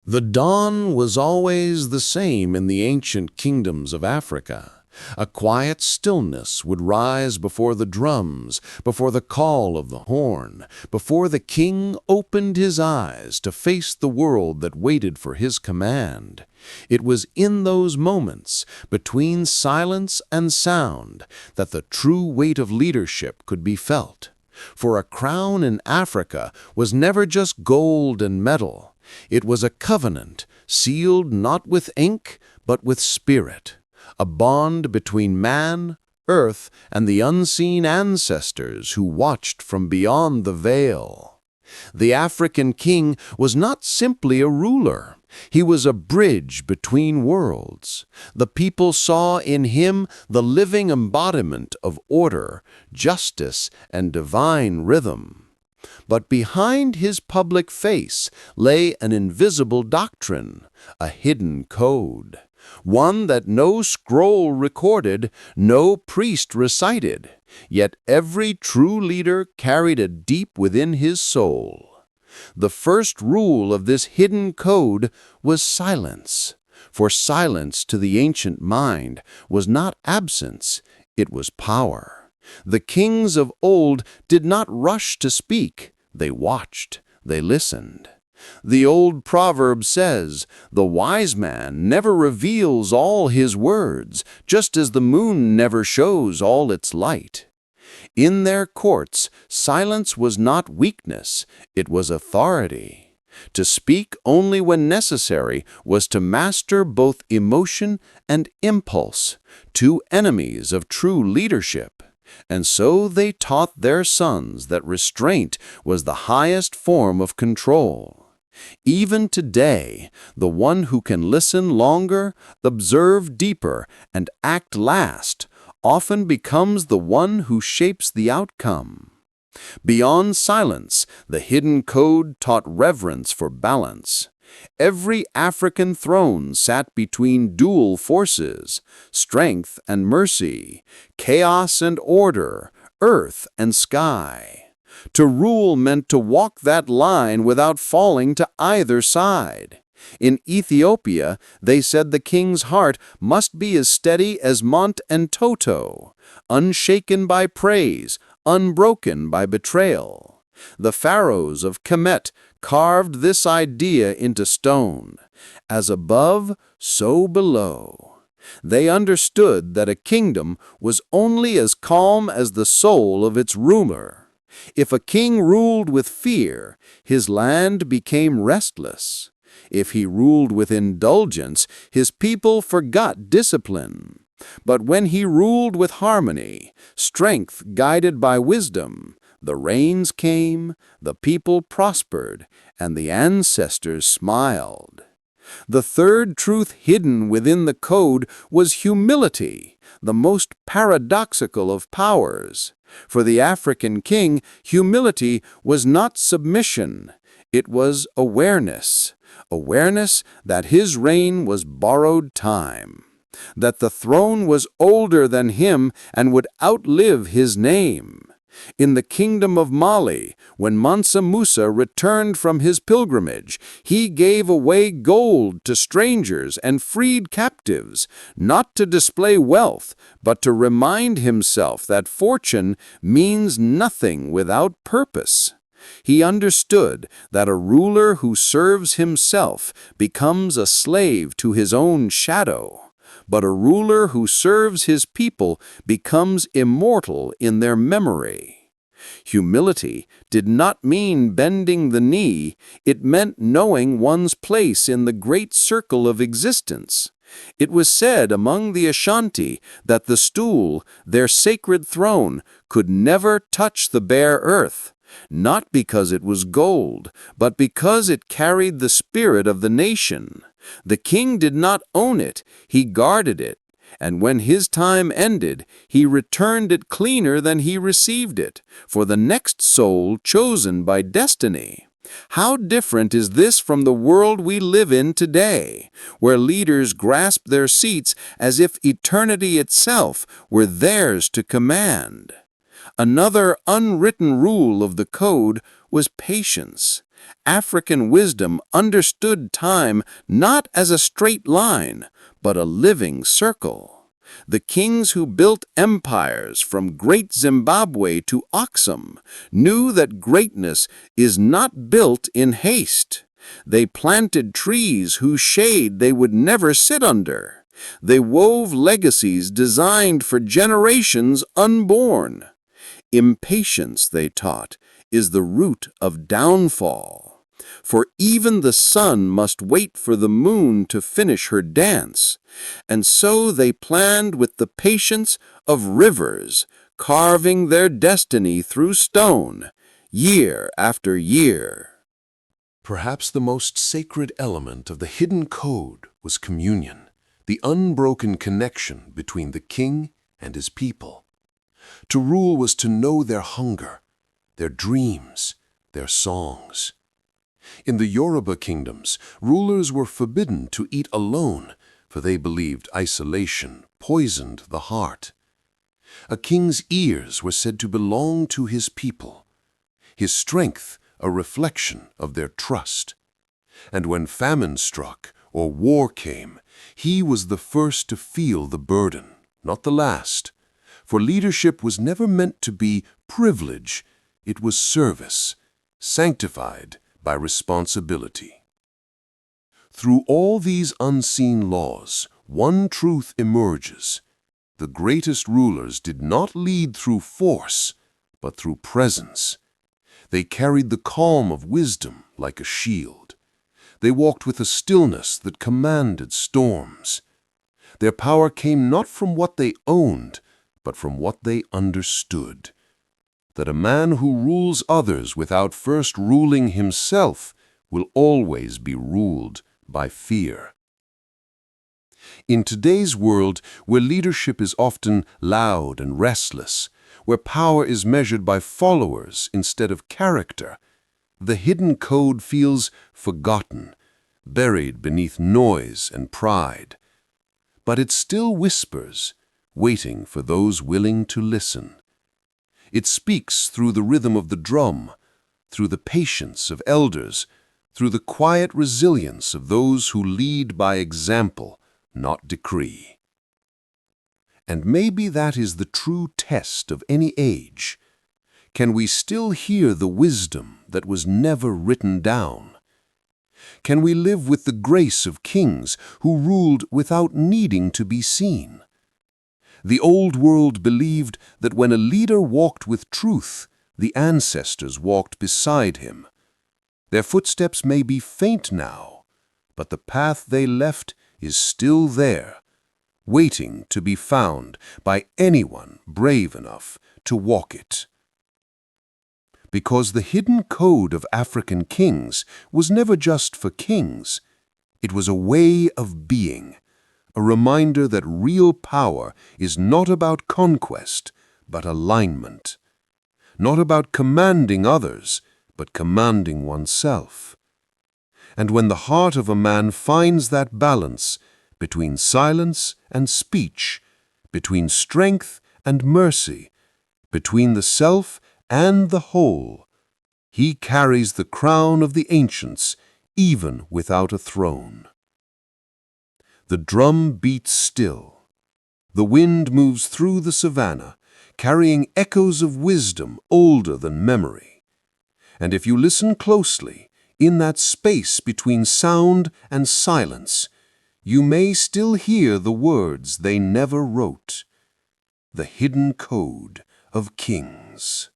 The dawn was always the same in the ancient kingdoms of Africa. A quiet stillness would rise before the drums, before the call of the horn, before the king opened his eyes to face the world that waited for his command. It was in those moments, between silence and sound, that the true weight of leadership could be felt. For a crown in Africa was never just gold and metal. It was a covenant, sealed not with ink, but with spirit, a bond between man, earth, and the unseen ancestors who watched from beyond the veil. The African king was not simply a ruler. He was a bridge between worlds. The people saw in him the living embodiment of order, justice, and divine rhythm. But behind his public face lay an invisible doctrine, a hidden code, one that no scroll recorded, no priest recited, yet every true leader carried it deep within his soul. The first rule of this hidden code was silence, for silence to the ancient mind was not absence, it was power. The kings of old did not rush to speak, they watched, they listened. The old proverb says, "The wise man never reveals all his words, just as the moon never shows all its light." In their courts, silence was not weakness, it was authority. To speak only when necessary was to master both emotion and impulse, two enemies of true leadership. And so they taught their sons that restraint was the highest form of control. Even today, the one who can listen longer, observe deeper, and act last often becomes the one who shapes the outcome. Beyond silence, the hidden code taught reverence for balance. Every African throne sat between dual forces, strength and mercy, chaos and order, earth and sky. To rule meant to walk that line without falling to either side. In Ethiopia, they said the king's heart must be as steady as Mont and Toto, unshaken by praise, unbroken by betrayal. The pharaohs of Kemet carved this idea into stone. As above, so below. They understood that a kingdom was only as calm as the soul of its ruler. If a king ruled with fear, his land became restless. If he ruled with indulgence, his people forgot discipline. But when he ruled with harmony, strength guided by wisdom, the rains came, the people prospered, and the ancestors smiled. The third truth hidden within the code was humility, the most paradoxical of powers. For the African king, humility was not submission, it was awareness. Awareness that his reign was borrowed time, that the throne was older than him and would outlive his name. In the kingdom of Mali, when Mansa Musa returned from his pilgrimage, he gave away gold to strangers and freed captives, not to display wealth, but to remind himself that fortune means nothing without purpose. He understood that a ruler who serves himself becomes a slave to his own shadow. But a ruler who serves his people becomes immortal in their memory. Humility did not mean bending the knee, it meant knowing one's place in the great circle of existence. It was said among the Ashanti that the stool, their sacred throne, could never touch the bare earth. Not because it was gold, but because it carried the spirit of the nation. The king did not own it, he guarded it, and when his time ended, he returned it cleaner than he received it, for the next soul chosen by destiny. How different is this from the world we live in today, where leaders grasp their seats as if eternity itself were theirs to command. Another unwritten rule of the code was patience. African wisdom understood time not as a straight line, but a living circle. The kings who built empires from Great Zimbabwe to Aksum knew that greatness is not built in haste. They planted trees whose shade they would never sit under. They wove legacies designed for generations unborn. Impatience, they taught, is the root of downfall. For even the sun must wait for the moon to finish her dance. And so they planned with the patience of rivers, carving their destiny through stone, year after year. Perhaps the most sacred element of the hidden code was communion, the unbroken connection between the king and his people. To rule was to know their hunger, their dreams, their songs. In the Yoruba kingdoms, rulers were forbidden to eat alone, for they believed isolation poisoned the heart. A king's ears were said to belong to his people, his strength a reflection of their trust. And when famine struck or war came, he was the first to feel the burden, not the last. For leadership was never meant to be privilege, it was service, sanctified by responsibility. Through all these unseen laws, one truth emerges. The greatest rulers did not lead through force, but through presence. They carried the calm of wisdom like a shield. They walked with a stillness that commanded storms. Their power came not from what they owned, but from what they understood. That a man who rules others without first ruling himself will always be ruled by fear. In today's world, where leadership is often loud and restless, where power is measured by followers instead of character, the hidden code feels forgotten, buried beneath noise and pride. But it still whispers, waiting for those willing to listen. It speaks through the rhythm of the drum, through the patience of elders, through the quiet resilience of those who lead by example, not decree. And maybe that is the true test of any age. Can we still hear the wisdom that was never written down? Can we live with the grace of kings who ruled without needing to be seen? The old world believed that when a leader walked with truth, the ancestors walked beside him. Their footsteps may be faint now, but the path they left is still there, waiting to be found by anyone brave enough to walk it. Because the hidden code of African kings was never just for kings. It was a way of being, a reminder that real power is not about conquest, but alignment. Not about commanding others, but commanding oneself. And when the heart of a man finds that balance between silence and speech, between strength and mercy, between the self and the whole, he carries the crown of the ancients even without a throne. The drum beats still. The wind moves through the savannah, carrying echoes of wisdom older than memory. And if you listen closely, in that space between sound and silence, you may still hear the words they never wrote, the hidden code of kings.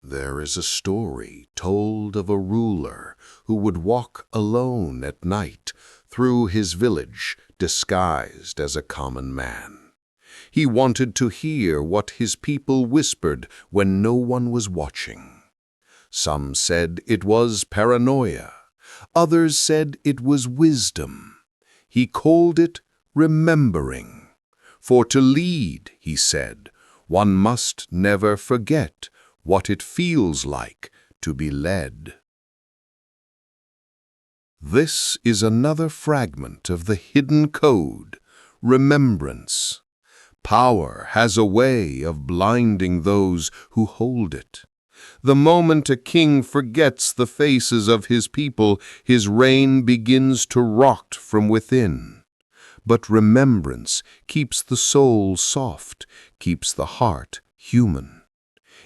There is a story told of a ruler who would walk alone at night through his village disguised as a common man. He wanted to hear what his people whispered when no one was watching. Some said it was paranoia. Others said it was wisdom. He called it remembering. For to lead, he said, one must never forget what it feels like to be led. This is another fragment of the hidden code, remembrance. Power has a way of blinding those who hold it. The moment a king forgets the faces of his people, his reign begins to rot from within. But remembrance keeps the soul soft, keeps the heart human.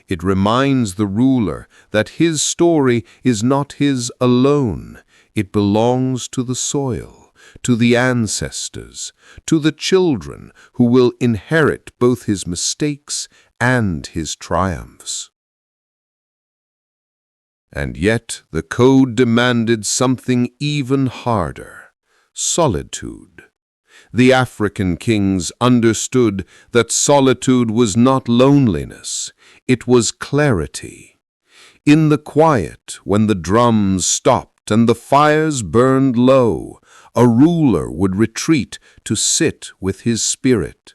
It reminds the ruler that his story is not his alone. It belongs to the soil, to the ancestors, to the children who will inherit both his mistakes and his triumphs. And yet the code demanded something even harder: solitude. The African kings understood that solitude was not loneliness, it was clarity. In the quiet, when the drums stopped and the fires burned low, a ruler would retreat to sit with his spirit.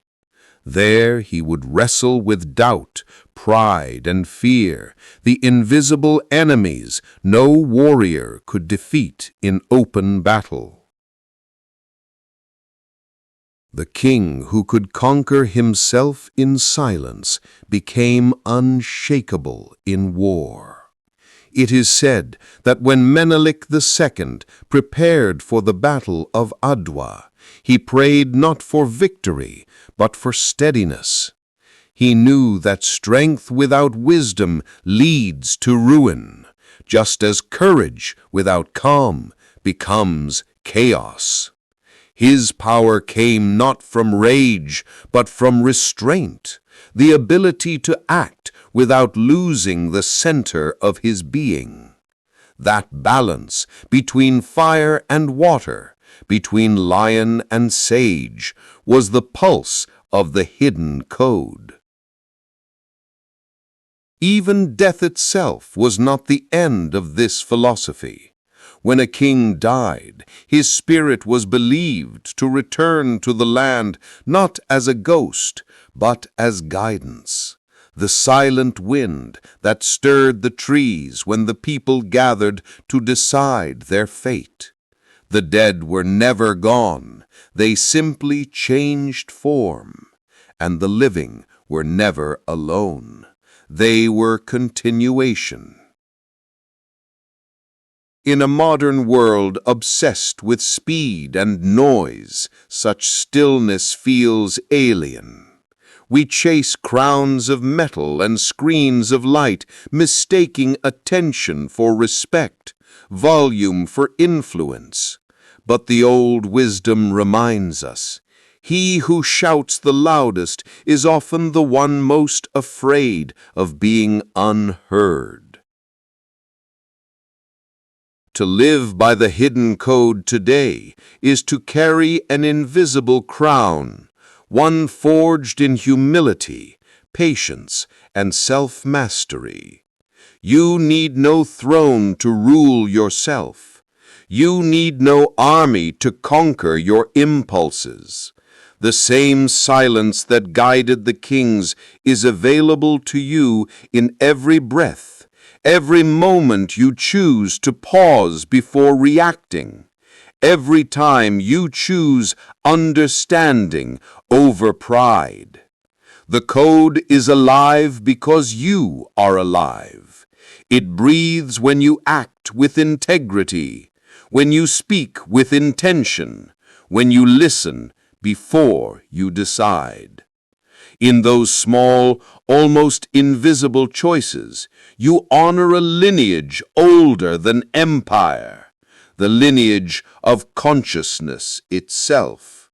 There he would wrestle with doubt, pride, and fear, the invisible enemies no warrior could defeat in open battle. The king who could conquer himself in silence became unshakable in war. It is said that when Menelik II prepared for the Battle of Adwa, he prayed not for victory, but for steadiness. He knew that strength without wisdom leads to ruin, just as courage without calm becomes chaos. His power came not from rage, but from restraint, the ability to act without losing the center of his being. That balance between fire and water, between lion and sage, was the pulse of the hidden code. Even death itself was not the end of this philosophy. When a king died, his spirit was believed to return to the land not as a ghost, but as guidance. The silent wind that stirred the trees when the people gathered to decide their fate. The dead were never gone, they simply changed form. And the living were never alone, they were continuation. In a modern world obsessed with speed and noise, such stillness feels alien. We chase crowns of metal and screens of light, mistaking attention for respect, volume for influence. But the old wisdom reminds us, he who shouts the loudest is often the one most afraid of being unheard. To live by the hidden code today is to carry an invisible crown, one forged in humility, patience, and self-mastery. You need no throne to rule yourself. You need no army to conquer your impulses. The same silence that guided the kings is available to you in every breath. Every moment you choose to pause before reacting, every time you choose understanding over pride. The code is alive because you are alive. It breathes when you act with integrity, when you speak with intention, when you listen before you decide. In those small, almost invisible choices, you honor a lineage older than empire, the lineage of consciousness itself.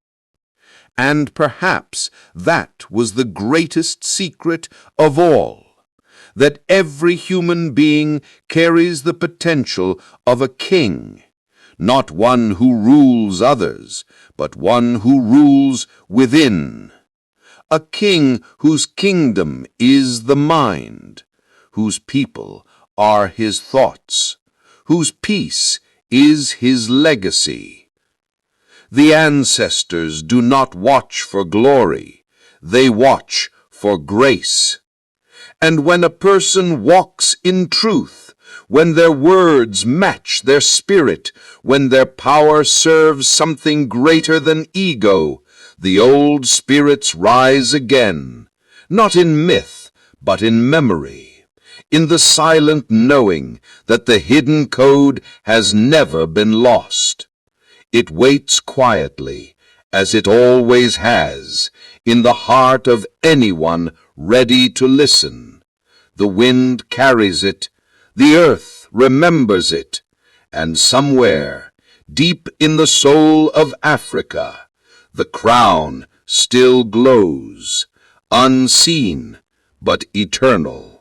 And perhaps that was the greatest secret of all, that every human being carries the potential of a king, not one who rules others, but one who rules within. A king whose kingdom is the mind, whose people are his thoughts, whose peace is his legacy. The ancestors do not watch for glory, they watch for grace. And when a person walks in truth, when their words match their spirit, when their power serves something greater than ego, the old spirits rise again, not in myth, but in memory, in the silent knowing that the hidden code has never been lost. It waits quietly, as it always has, in the heart of anyone ready to listen. The wind carries it, the earth remembers it, and somewhere, deep in the soul of Africa, the crown still glows, unseen but eternal.